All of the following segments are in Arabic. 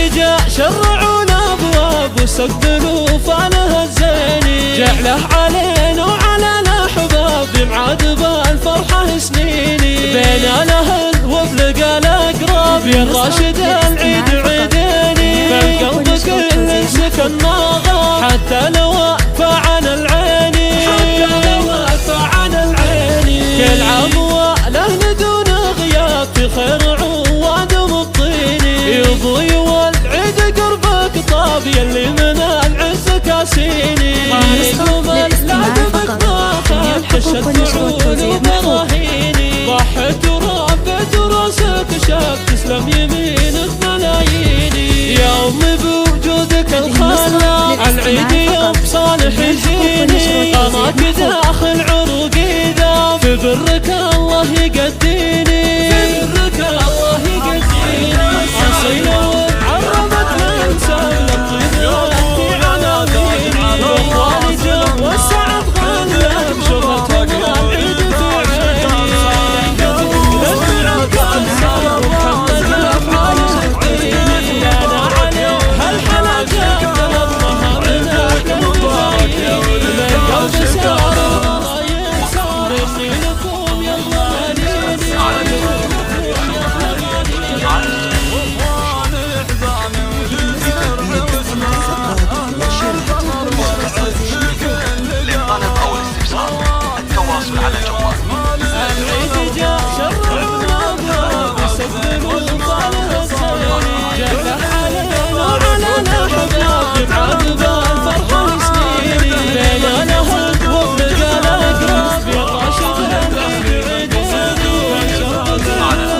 العيد جاء شرعونا ابواب واستقبلوا فانها الزيني، جعله علينا وعلى الاحباب يمعاد بالفرحه سنيني، بين الاهل وبلقى الاقراب يا الراشد العيد عيديني، بالقلب كل سكن ما غاب حتى لو عن العيني، كل عام والاهل دون غياب في خير عواد مبطيني، يضوي والعيد قربك طاب يلي من العز كاسيني، عليكم العذبك ما خاب حشت سعود وبراهيني، ضحت وربت راسك شاب تسلم يمينك ملاييني، يا امي بوجودك الخلاق العيد يوم صالح يجيني، قماك داخل عروقي ذاب في برك الله يقديني، في برك الله يقديني، اصيله وعربت الانسان للطيب وانتي عناويني، واخواني جو والسعد غلب شوفتهم العيد في عيني، للمعركة انسان ومحمد افعال يهديني، انا عليه هالحلاجات تهمها من اهل المزايين، من قلب سار الله ينسى مني لكم يا الغاليني، للطلب أو الاستفسار التواصل على الجوال. العيد جاء شرعونا ابواب واستقبلوا فانها الزيني، جعله علينا وعلى الاحباب يمعاد بالفرحه سنيني، بين الاهل وبلقى الاقراب يا الراشد العيد عيديني، شربك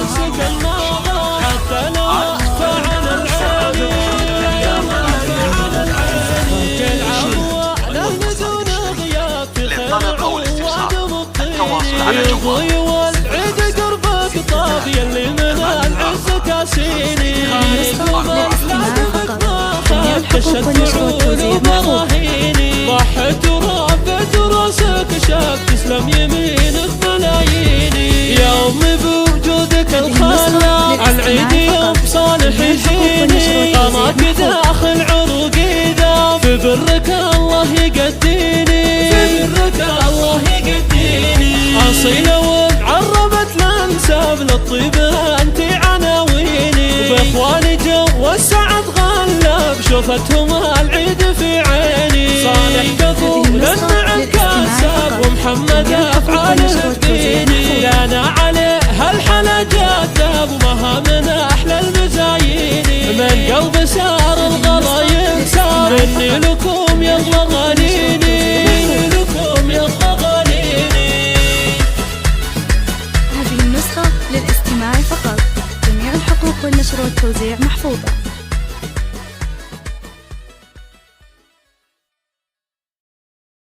السكن ما غاب حتى لو عن العيني، كل عام والاهل دون غياب في للطلب أو الاستفسار التواصل على الجوال. يضوي والعيد قربك طاب يلي من العز كاسيني، عليكم العذبك ما خاب حشت سعود وبراهيني، ضحت وربت راسك شاب تسلم يمينك ملاييني، يا امي بوجودك الخلاق العيد يوم صالح يجيني، قماك داخل عروقي ذاب في برك الله يقديني، في برك الله يقديني، اصيله وعربت الانساب للطيب انتي عناويني، باخواني جو والسعد غلب شوفتهم العيد في عيني، صالح قبول مع الكاساب ومحمد افعال يهديني، لانا عليه هالحلاجات ذاب ومها من احلى المزاييني، من قلب سار الغلا ينسى مني لكم يا الغاليني، مني لكم يا الغاليني. هذه النسخة للاستماع فقط، جميع الحقوق والنشر والتوزيع محفوظة.